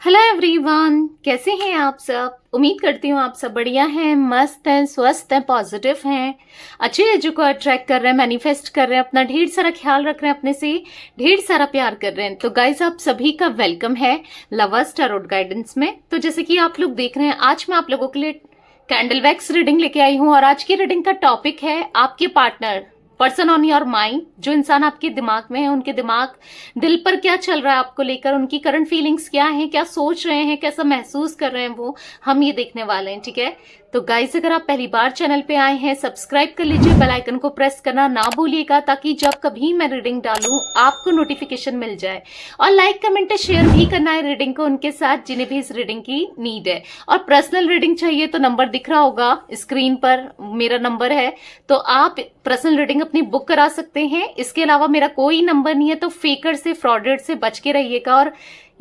Hello everyone, कैसे हैं आप सब। उम्मीद करती हूँ आप सब बढ़िया हैं, मस्त हैं, स्वस्थ हैं, पॉजिटिव हैं, अच्छी चीजों को अट्रैक्ट कर रहे हैं, मैनिफेस्ट कर रहे हैं, अपना ढेर सारा ख्याल रख रहे हैं, अपने से ढेर सारा प्यार कर रहे हैं। तो गाइज आप सभी का वेलकम है लवर्स टैरोट गाइडेंस में। तो जैसे कि आप लोग देख रहे हैं, आज मैं आप लोगों के लिए कैंडल वैक्स रीडिंग लेके आई हूँ और आज की रीडिंग का टॉपिक है आपके partner, person on your mind. जो इंसान आपके दिमाग में है, उनके दिमाग दिल पर क्या चल रहा है आपको लेकर, उनकी करंट फीलिंग्स क्या हैं, क्या सोच रहे हैं, कैसा महसूस कर रहे हैं वो हम ये देखने वाले हैं। ठीक है, तो गाइस अगर आप पहली बार चैनल पे आए हैं, सब्सक्राइब कर लीजिए, बेल आइकन को प्रेस करना ना भूलिएगा ताकि जब कभी मैं रीडिंग डालूं आपको नोटिफिकेशन मिल जाए। और लाइक कमेंट शेयर भी करना है रीडिंग को उनके साथ जिन्हें भी इस रीडिंग की नीड है। और पर्सनल रीडिंग चाहिए तो नंबर दिख रहा होगा स्क्रीन पर, मेरा नंबर है, तो आप पर्सनल रीडिंग अपनी बुक करा सकते हैं। इसके अलावा मेरा कोई नंबर नहीं है, तो फेकर से, फ्रॉडर से बच के रहिएगा। और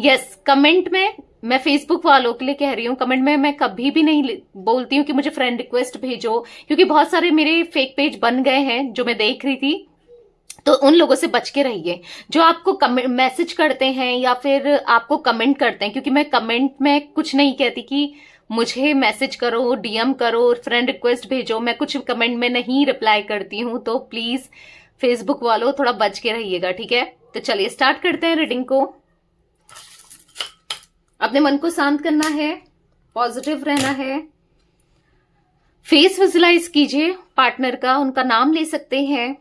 यस, कमेंट में मैं फेसबुक वालों के लिए कह रही हूँ, कमेंट में मैं कभी भी नहीं बोलती हूँ कि मुझे फ्रेंड रिक्वेस्ट भेजो, क्योंकि बहुत सारे मेरे फेक पेज बन गए हैं जो मैं देख रही थी। तो उन लोगों से बच के रहिए जो आपको मैसेज करते हैं या फिर आपको कमेंट करते हैं, क्योंकि मैं कमेंट में कुछ नहीं कहती कि मुझे मैसेज करो, डीएम करो, फ्रेंड रिक्वेस्ट भेजो। मैं कुछ कमेंट में नहीं रिप्लाई करती हूँ, तो प्लीज फेसबुक वालों थोड़ा बच के रहिएगा। ठीक है, तो चलिए स्टार्ट करते हैं रीडिंग को। अपने मन को शांत करना है, पॉजिटिव रहना है, फेस विजुलाइज कीजिए पार्टनर का, उनका नाम ले सकते हैं।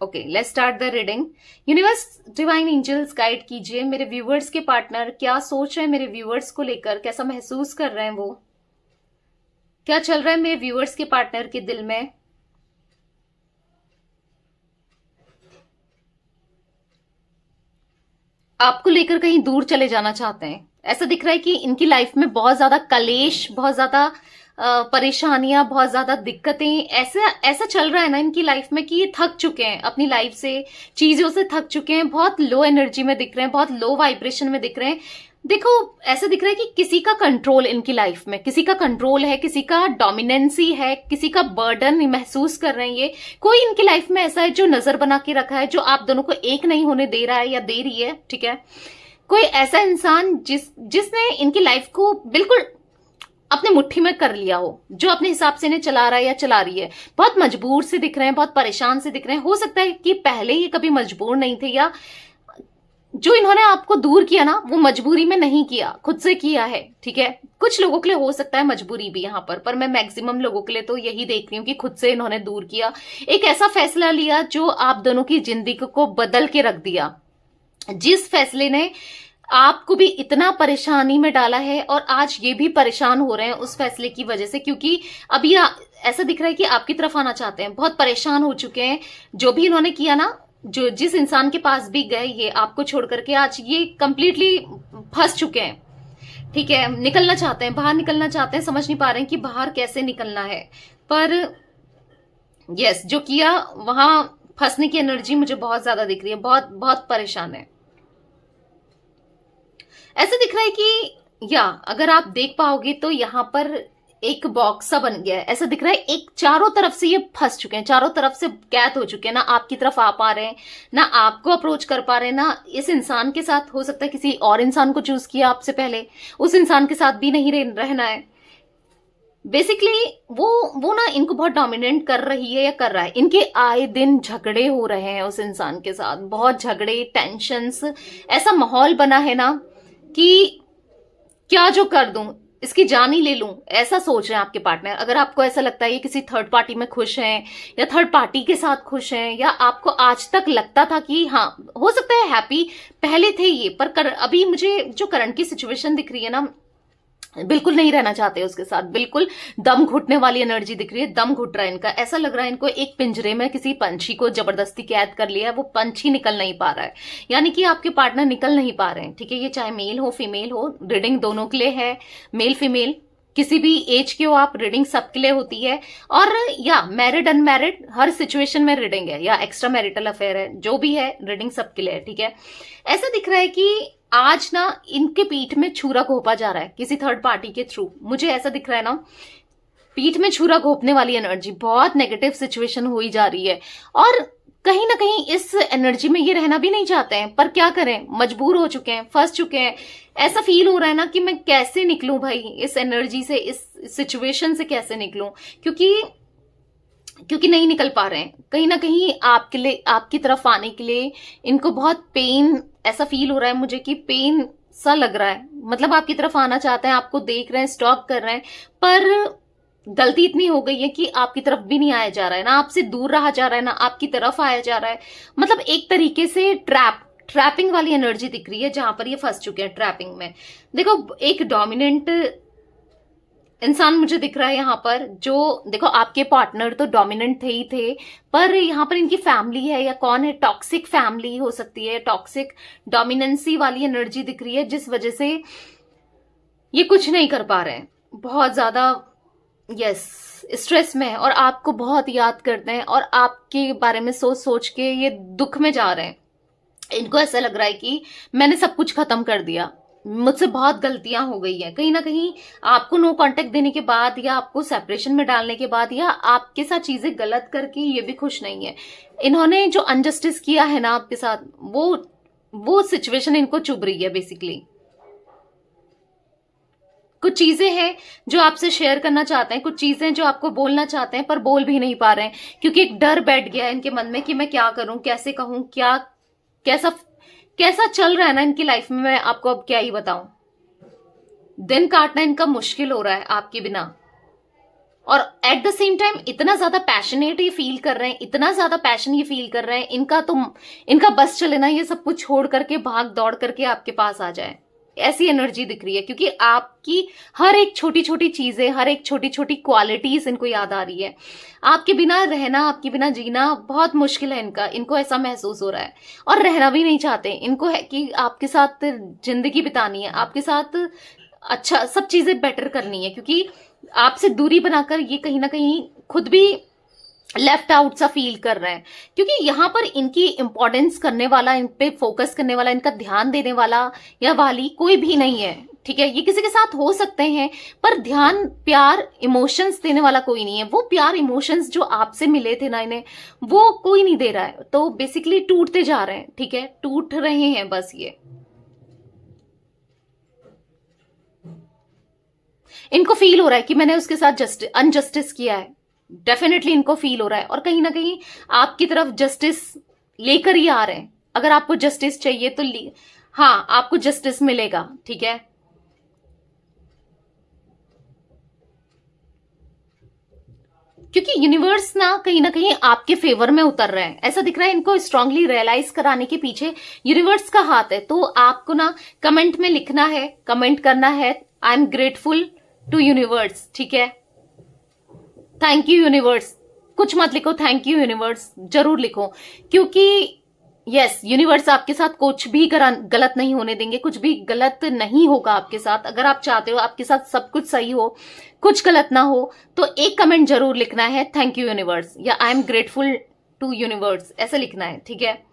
Okay, let's start the reading. Universe, divine angels guide कीजिए मेरे व्यूवर्स के पार्टनर क्या सोच रहे हैं, मेरे व्यूवर्स को लेकर कैसा महसूस कर रहे हैं, वो क्या चल रहा है मेरे व्यूवर्स के पार्टनर के दिल में। आपको लेकर कहीं दूर चले जाना चाहते हैं। ऐसा दिख रहा है कि इनकी लाइफ में बहुत ज्यादा कलेश, बहुत ज्यादा परेशानियां, बहुत ज्यादा दिक्कतें, ऐसा चल रहा है ना इनकी लाइफ में कि ये थक चुके हैं अपनी लाइफ से, चीजों से थक चुके हैं, बहुत लो एनर्जी में दिख रहे हैं, बहुत लो वाइब्रेशन में दिख रहे हैं। देखो, ऐसा दिख रहा है कि किसी का कंट्रोल इनकी लाइफ में, किसी का कंट्रोल है, किसी का डोमिनेंसी है, किसी का बर्डन महसूस कर रहे हैं। ये कोई इनकी लाइफ में ऐसा है जो नजर बना के रखा है, जो आप दोनों को एक नहीं होने दे रहा है या दे रही है। ठीक है, कोई ऐसा इंसान जिसने इनकी लाइफ को बिल्कुल अपने मुट्ठी में कर लिया हो, जो अपने हिसाब से इन्हें चला रहा है या चला रही है। बहुत मजबूर से दिख रहे हैं, बहुत परेशान से दिख रहे हैं। हो सकता है कि पहले ये कभी मजबूर नहीं थे, या जो इन्होंने आपको दूर किया ना, वो मजबूरी में नहीं किया, खुद से किया है। ठीक है, कुछ लोगों के लिए हो सकता है मजबूरी भी यहाँ पर मैं मैक्सिमम लोगों के लिए तो यही देख रही हूँ कि खुद से इन्होंने दूर किया, एक ऐसा फैसला लिया जो आप दोनों की जिंदगी को बदल के रख दिया, जिस फैसले ने आपको भी इतना परेशानी में डाला है और आज ये भी परेशान हो रहे हैं उस फैसले की वजह से। क्योंकि अभी ऐसा दिख रहा है कि आपकी तरफ आना चाहते हैं, बहुत परेशान हो चुके हैं। जो भी इन्होंने किया ना, जो जिस इंसान के पास भी गए ये आपको छोड़ करके, आज ये कंप्लीटली फंस चुके हैं। ठीक है, निकलना चाहते हैं, बाहर निकलना चाहते हैं, समझ नहीं पा रहे हैं कि बाहर कैसे निकलना है। पर यस, जो किया वहां फंसने की एनर्जी मुझे बहुत ज्यादा दिख रही है, बहुत बहुत परेशान है। ऐसा दिख रहा है कि या अगर आप देख पाओगे तो यहाँ पर एक बॉक्स सा बन गया है। ऐसा दिख रहा है एक चारों तरफ से ये फंस चुके हैं, चारों तरफ से कैद हो चुके हैं, ना आपकी तरफ आ पा रहे हैं, ना आपको अप्रोच कर पा रहे हैं, ना इस इंसान के साथ। हो सकता है किसी और इंसान को चूज किया आपसे पहले, उस इंसान के साथ भी नहीं रहना है। बेसिकली वो ना इनको बहुत डोमिनेट कर रही है या कर रहा है। इनके आए दिन झगड़े हो रहे हैं उस इंसान के साथ, बहुत झगड़े, टेंशन्स, ऐसा माहौल बना है ना कि क्या जो कर दूं, इसकी जान ही ले लूं, ऐसा सोच रहे हैं आपके पार्टनर। अगर आपको ऐसा लगता है ये किसी थर्ड पार्टी में खुश हैं या थर्ड पार्टी के साथ खुश हैं, या आपको आज तक लगता था कि हाँ हो सकता है हैप्पी पहले थे ये, पर अभी मुझे जो करंट की सिचुएशन दिख रही है ना, बिल्कुल नहीं रहना चाहते उसके साथ, बिल्कुल दम घुटने वाली एनर्जी दिख रही है, दम घुट रहा है इनका। ऐसा लग रहा है इनको एक पिंजरे में किसी पंछी को जबरदस्ती कैद कर लिया है, वो पंछी निकल नहीं पा रहा है, यानी कि आपके पार्टनर निकल नहीं पा रहे हैं। ठीक है, ये चाहे मेल हो फीमेल हो, रीडिंग दोनों के लिए है, मेल फीमेल किसी भी एज के हो आप, रीडिंग सबके लिए होती है। और या मैरिड अनमैरिड हर सिचुएशन में रीडिंग है, या एक्स्ट्रा मैरिटल अफेयर है, जो भी है रीडिंग सबके लिए है। ठीक है, ऐसा दिख रहा है कि आज ना इनके पीठ में छुरा घोंपा जा रहा है किसी थर्ड पार्टी के थ्रू। मुझे ऐसा दिख रहा है ना, पीठ में छुरा घोंपने वाली एनर्जी, बहुत नेगेटिव सिचुएशन हुई जा रही है। और कहीं ना कहीं इस एनर्जी में ये रहना भी नहीं चाहते हैं, पर क्या करें, मजबूर हो चुके हैं, फंस चुके हैं। ऐसा फील हो रहा है ना कि मैं कैसे निकलूं भाई इस एनर्जी से, इस सिचुएशन से कैसे निकलूं, क्योंकि नहीं निकल पा रहे हैं। कहीं ना कहीं आपके लिए, आपकी तरफ आने के लिए इनको बहुत पेन, ऐसा फील हो रहा है मुझे कि पेन सा लग रहा है। मतलब आपकी तरफ आना चाहते हैं, आपको देख रहे हैं, स्टॉक कर रहे हैं, पर गलती इतनी हो गई है कि आपकी तरफ भी नहीं आया जा रहा है, ना आपसे दूर रहा जा रहा है, ना आपकी तरफ आया जा रहा है। मतलब एक तरीके से ट्रैपिंग वाली एनर्जी दिख रही है जहां पर ये फंस चुके हैं, ट्रैपिंग में। देखो एक डोमिनेंट इंसान मुझे दिख रहा है यहाँ पर, जो देखो आपके पार्टनर तो डोमिनेंट थे ही थे, पर यहाँ पर इनकी फैमिली है या कौन है, टॉक्सिक फैमिली हो सकती है, टॉक्सिक डोमिनेंसी वाली एनर्जी दिख रही है, जिस वजह से ये कुछ नहीं कर पा रहे हैं, बहुत ज्यादा यस स्ट्रेस में है, और आपको बहुत याद करते हैं, और आपके बारे में सोच सोच के ये दुख में जा रहे हैं। इनको ऐसा लग रहा है कि मैंने सब कुछ खत्म कर दिया, मुझसे बहुत गलतियां हो गई है। कहीं ना कहीं आपको नो कांटेक्ट देने के बाद, या आपको सेपरेशन में डालने के बाद, या आपके साथ चीजें गलत करके ये भी खुश नहीं है। इन्होंने जो अनजस्टिस किया है ना आपके साथ, वो सिचुएशन इनको चुभ रही है बेसिकली। कुछ चीजें हैं जो आपसे शेयर करना चाहते हैं, कुछ चीजें जो आपको बोलना चाहते हैं, पर बोल भी नहीं पा रहे हैं, क्योंकि एक डर बैठ गया है इनके मन में कि मैं क्या करूं, कैसे कहूं, क्या कैसा चल रहा है ना इनकी लाइफ में, मैं आपको अब क्या ही बताऊं। दिन काटना इनका मुश्किल हो रहा है आपके बिना, और एट द सेम टाइम इतना ज्यादा पैशनेट ये फील कर रहे हैं, इतना ज्यादा पैशन ये फील कर रहे हैं, इनका बस चले ना ये सब कुछ छोड़ करके, भाग दौड़ करके आपके पास आ जाए, ऐसी एनर्जी दिख रही है। क्योंकि आपकी हर एक छोटी छोटी चीजें, हर एक छोटी छोटी क्वालिटीज इनको याद आ रही है। आपके बिना रहना, आपके बिना जीना बहुत मुश्किल है इनको ऐसा महसूस हो रहा है, और रहना भी नहीं चाहते। इनको है कि आपके साथ जिंदगी बितानी है, आपके साथ अच्छा सब चीजें बेटर करनी है, क्योंकि आपसे दूरी बनाकर ये कहीं ना कहीं खुद भी लेफ्ट आउट सा फील कर रहे हैं। क्योंकि यहाँ पर इनकी इंपॉर्टेंस करने वाला, इन पे फोकस करने वाला, इनका ध्यान देने वाला या वाली कोई भी नहीं है, ठीक है। ये किसी के साथ हो सकते हैं, पर ध्यान, प्यार, इमोशंस देने वाला कोई नहीं है। वो प्यार, इमोशंस जो आपसे मिले थे ना इन्हें, वो कोई नहीं दे रहा है। तो बेसिकली टूटते जा रहे हैं, ठीक है, टूट रहे हैं बस। ये इनको फील हो रहा है कि मैंने उसके साथ अनजस्टिस किया है, डेफिनेटली इनको फील हो रहा है, और कहीं ना कहीं आपकी तरफ जस्टिस लेकर ही आ रहे हैं। अगर आपको जस्टिस चाहिए तो हाँ, आपको जस्टिस मिलेगा, ठीक है। क्योंकि यूनिवर्स ना कहीं आपके फेवर में उतर रहे हैं, ऐसा दिख रहा है। इनको स्ट्रांगली रियलाइज कराने के पीछे यूनिवर्स का हाथ है। तो आपको ना कमेंट में लिखना है, कमेंट करना है, I am grateful to universe, ठीक है। थैंक यू यूनिवर्स, कुछ मत लिखो, थैंक यू यूनिवर्स जरूर लिखो, क्योंकि यस, यूनिवर्स आपके साथ कुछ भी गलत नहीं होने देंगे, कुछ भी गलत नहीं होगा आपके साथ। अगर आप चाहते हो आपके साथ सब कुछ सही हो, कुछ गलत ना हो, तो एक कमेंट जरूर लिखना है, थैंक यू यूनिवर्स, या I am grateful to universe, ऐसा लिखना है, ठीक है।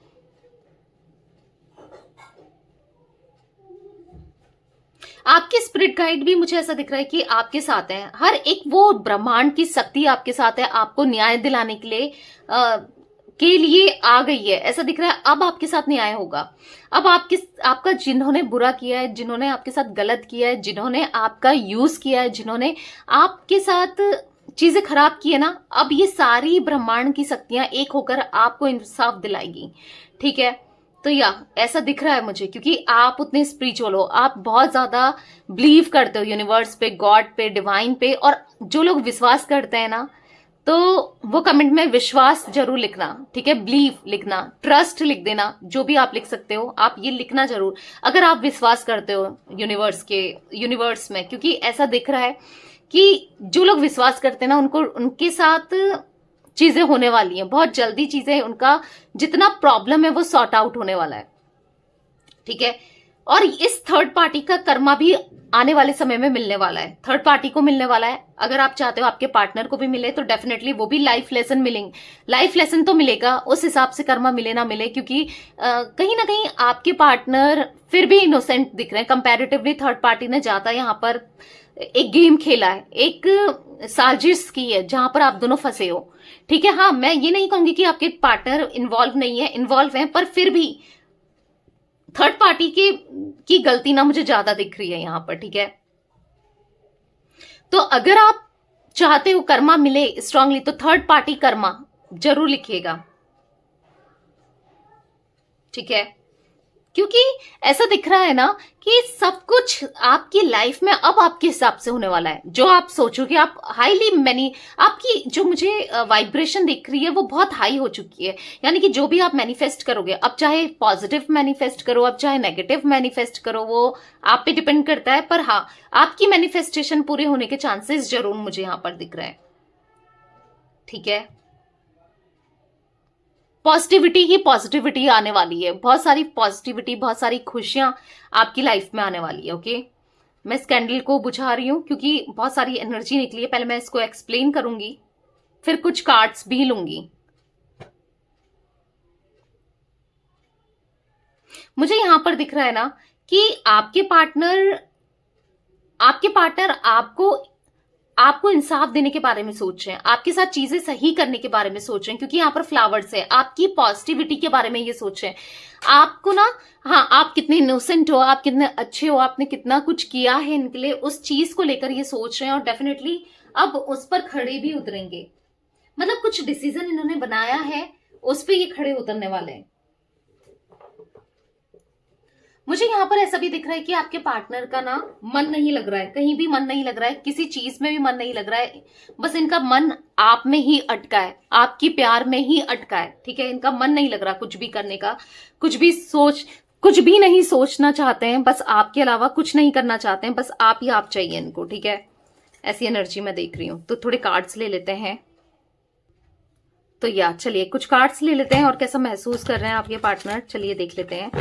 आपके स्पिरिट गाइड भी मुझे ऐसा दिख रहा है कि आपके साथ हैं। हर एक वो ब्रह्मांड की शक्ति आपके साथ है, आपको न्याय दिलाने के लिए आ गई है, ऐसा दिख रहा है। अब आपके साथ न्याय होगा। अब आपका जिन्होंने बुरा किया है, जिन्होंने आपके साथ गलत किया है, जिन्होंने आपका यूज किया है, जिन्होंने आपके साथ चीजें खराब की है ना, अब ये सारी ब्रह्मांड की शक्तियां एक होकर आपको इंसाफ दिलाएगी, ठीक है। तो ऐसा दिख रहा है मुझे, क्योंकि आप उतने स्पिरिचुअल हो, आप बहुत ज्यादा बिलीव करते हो यूनिवर्स पे, गॉड पे, डिवाइन पे। और जो लोग विश्वास करते हैं ना, तो वो कमेंट में विश्वास जरूर लिखना, ठीक है, बिलीव लिखना, ट्रस्ट लिख देना, जो भी आप लिख सकते हो आप ये लिखना जरूर, अगर आप विश्वास करते हो यूनिवर्स में। क्योंकि ऐसा दिख रहा है कि जो लोग विश्वास करते हैं ना, उनके साथ चीजें होने वाली हैं बहुत जल्दी। चीजें, उनका जितना प्रॉब्लम है वो सॉर्ट आउट होने वाला है, ठीक है। और इस थर्ड पार्टी का कर्मा भी आने वाले समय में मिलने वाला है, थर्ड पार्टी को मिलने वाला है। अगर आप चाहते हो आपके पार्टनर को भी मिले तो डेफिनेटली वो भी लाइफ लेसन मिलेंगे, लाइफ लेसन तो मिलेगा। उस हिसाब से कर्मा मिले ना मिले, क्योंकि कहीं ना कहीं आपके पार्टनर फिर भी इनोसेंट दिख रहे हैं कंपैरेटिवली। थर्ड पार्टी ने ज्यादा यहाँ पर एक गेम खेला है, एक साजिश की है जहां पर आप दोनों फंसे हो। ठीक है, हाँ मैं ये नहीं कहूंगी कि आपके पार्टनर इन्वॉल्व नहीं है, इन्वॉल्व है, पर फिर भी थर्ड पार्टी की गलती ना मुझे ज्यादा दिख रही है यहां पर। ठीक है, तो अगर आप चाहते हो कर्मा मिले स्ट्रांगली तो थर्ड पार्टी कर्मा जरूर लिखिएगा। ठीक है, क्योंकि ऐसा दिख रहा है ना कि सब कुछ आपकी लाइफ में अब आपके हिसाब से होने वाला है। जो आप सोचोगे, आप आपकी जो मुझे वाइब्रेशन दिख रही है वो बहुत हाई हो चुकी है। यानी कि जो भी आप मैनिफेस्ट करोगे, अब चाहे पॉजिटिव मैनिफेस्ट करो, अब चाहे नेगेटिव मैनिफेस्ट करो, वो आप पे डिपेंड करता है। पर हाँ, आपकी मैनिफेस्टेशन पूरे होने के चांसेस जरूर मुझे यहां पर दिख रहे हैं। ठीक है, पॉजिटिविटी ही पॉजिटिविटी आने वाली है, बहुत सारी पॉजिटिविटी, बहुत सारी खुशियां आपकी लाइफ में आने वाली है। ओके, मैं इस कैंडल को बुझा रही हूं क्योंकि बहुत सारी एनर्जी निकली है। पहले मैं इसको एक्सप्लेन करूंगी, फिर कुछ कार्ड्स भी लूंगी। मुझे यहां पर दिख रहा है ना कि आपके पार्टनर आपको इंसाफ देने के बारे में सोच रहे हैं, आपके साथ चीजें सही करने के बारे में सोच रहे हैं, क्योंकि यहाँ पर फ्लावर्स है, आपकी पॉजिटिविटी के बारे में ये सोच रहे हैं। आपको ना, हाँ, आप कितने इनोसेंट हो, आप कितने अच्छे हो, आपने कितना कुछ किया है इनके लिए, उस चीज को लेकर ये सोच रहे हैं। और डेफिनेटली अब उस पर खड़े भी उतरेंगे, मतलब कुछ डिसीजन इन्होंने बनाया है, उस पर ये खड़े उतरने वाले हैं। मुझे यहाँ पर ऐसा भी दिख रहा है कि आपके पार्टनर का ना मन नहीं लग रहा है, कहीं भी मन नहीं लग रहा है, किसी चीज में भी मन नहीं लग रहा है। बस इनका मन आप में ही अटका है, आपकी प्यार में ही अटका है। ठीक है, इनका मन नहीं लग रहा कुछ भी करने का, कुछ भी नहीं सोचना चाहते हैं, बस आपके अलावा कुछ नहीं करना चाहते हैं, बस आप ही आप चाहिए इनको। ठीक है, ऐसी एनर्जी मैं देख रही हूं। तो थोड़े कार्ड्स ले लेते हैं। तो चलिए कुछ कार्ड्स ले लेते हैं और कैसा महसूस कर रहे हैं आपके पार्टनर, चलिए देख लेते हैं।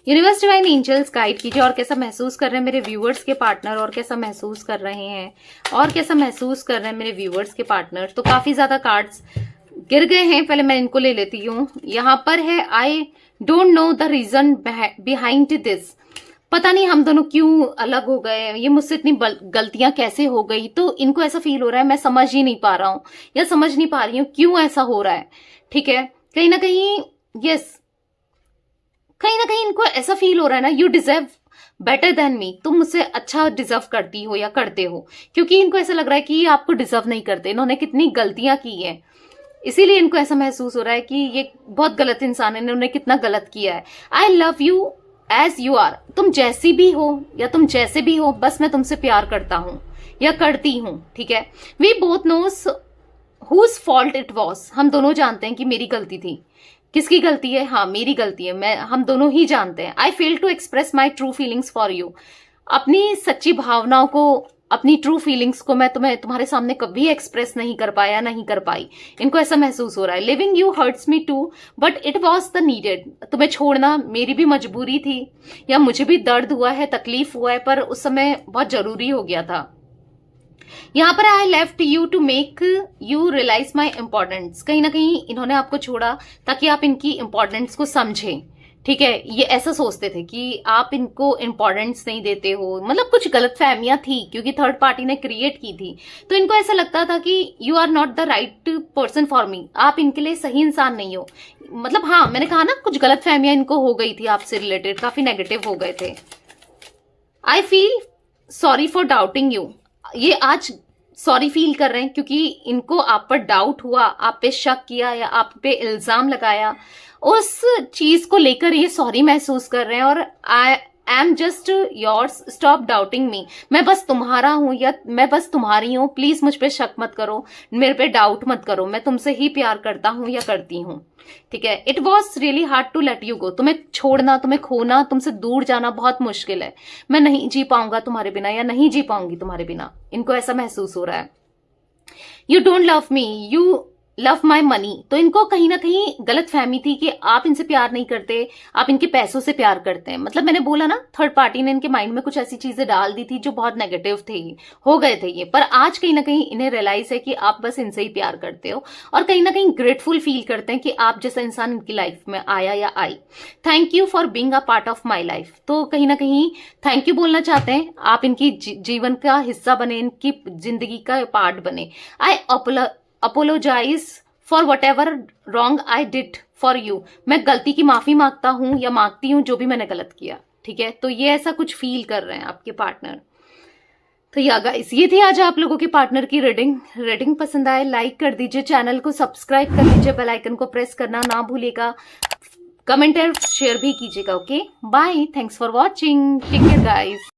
यूनिवर्स डिवाइन एंजल्स गाइड कीजिए, और कैसा महसूस कर रहे हैं मेरे व्यूअर्स के पार्टनर, और कैसा महसूस कर रहे हैं, और कैसा महसूस कर रहे हैं मेरे व्यूअर्स के पार्टनर। तो काफी ज्यादा कार्ड्स गिर गए हैं, पहले मैं इनको ले लेती हूँ। यहां पर है, I don't know the reason behind this. पता नहीं हम दोनों क्यों अलग हो गए, ये मुझसे इतनी गलतियां कैसे हो गई। तो इनको ऐसा फील हो रहा है मैं समझ ही नहीं पा रहा हूं, या समझ नहीं पा रही हूं क्यों ऐसा हो रहा है। ठीक है, कहीं ना कहीं कहीं ना कहीं इनको ऐसा फील हो रहा है ना, you deserve better than me, तुम मुझसे अच्छा डिजर्व करती हो या करते हो। क्योंकि इनको ऐसा लग रहा है कि ये आपको डिजर्व नहीं करते, इन्होंने कितनी गलतियां की हैं, इसीलिए इनको ऐसा महसूस हो रहा है कि ये बहुत गलत इंसान है, इन्होंने कितना गलत किया है। I love you as you are, तुम जैसी भी हो या तुम जैसे भी हो, बस मैं तुमसे प्यार करता हूं या करती हूं। ठीक है, we both knows whose fault it was, हम दोनों जानते हैं कि मेरी गलती थी। किसकी गलती है? हाँ, मेरी गलती है, हम दोनों ही जानते हैं। I fail to express my true feelings for you, अपनी सच्ची भावनाओं को, अपनी ट्रू फीलिंग्स को मैं तुम्हारे सामने कभी एक्सप्रेस नहीं कर पाया, नहीं कर पाई। इनको ऐसा महसूस हो रहा है। Leaving you hurts me too but it was the needed, तुम्हें छोड़ना मेरी भी मजबूरी थी, या मुझे भी दर्द हुआ है, तकलीफ हुआ है, पर उस समय बहुत जरूरी हो गया था। यहाँ पर I left you to make you realise my importance, कहीं ना कहीं इन्होंने आपको छोड़ा ताकि आप इनकी इम्पोर्टेंस को समझें। ठीक है, ये ऐसा सोचते थे कि आप इनको इम्पोर्टेंस नहीं देते हो, मतलब कुछ गलत फहमियां थी क्योंकि थर्ड पार्टी ने क्रिएट की थी। तो इनको ऐसा लगता था कि you are not the right person for me, आप इनके लिए सही इंसान नहीं हो। मतलब हाँ, मैंने कहा ना कुछ गलत फहमियां इनको हो गई थी आपसे रिलेटेड, काफी नेगेटिव हो गए थे। I feel sorry for doubting you, ये आज सॉरी फील कर रहे हैं क्योंकि इनको आप पर डाउट हुआ, आप पे शक किया या आप पे इल्जाम लगाया, उस चीज को लेकर ये सॉरी महसूस कर रहे हैं। और I am just yours, stop doubting me, मैं बस तुम्हारा हूं या मैं बस तुम्हारी हूं, प्लीज मुझ पे शक मत करो, मेरे पे डाउट मत करो, मैं तुमसे ही प्यार करता हूं या करती हूं। ठीक है, it was really hard to let you go, तुम्हें छोड़ना, तुम्हें खोना, तुमसे दूर जाना बहुत मुश्किल है, मैं नहीं जी पाऊंगा तुम्हारे बिना या नहीं जी पाऊंगी तुम्हारे बिना, इनको ऐसा महसूस हो रहा है। You don't love me, you love my money. तो इनको कहीं ना कहीं गलत फहमी थी कि आप इनसे प्यार नहीं करते, आप इनके पैसों से प्यार करते हैं। मतलब मैंने बोला ना, थर्ड पार्टी ने इनके माइंड में कुछ ऐसी चीजें डाल दी थी जो बहुत नेगेटिव थे, हो गए थे ये। पर आज कहीं ना कहीं इन्हें रियलाइज है कि आप बस इनसे ही प्यार करते हो, और कहीं ना कहीं ग्रेटफुल फील करते हैं कि आप जैसा इंसान इनकी लाइफ में आया या आई। Thank you for being a part of my life. तो कहीं ना कहीं थैंक यू बोलना चाहते हैं, आप इनकी जीवन का हिस्सा बने, इनकी जिंदगी का पार्ट बने। I apologise for whatever wrong I did for you. मैं गलती की माफी मांगता हूं या मांगती हूं जो भी मैंने गलत किया, ठीक है। तो ये ऐसा कुछ फील कर रहे हैं आपके पार्टनर। तो या गाइस, ये थी आज आप लोगों के पार्टनर की रीडिंग पसंद आए लाइक कर दीजिए, चैनल को सब्सक्राइब कर लीजिए, बेल आइकन को प्रेस करना ना भूलिएगा, कमेंट और शेयर भी कीजिएगा। Okay bye, thanks for watching, take care guys.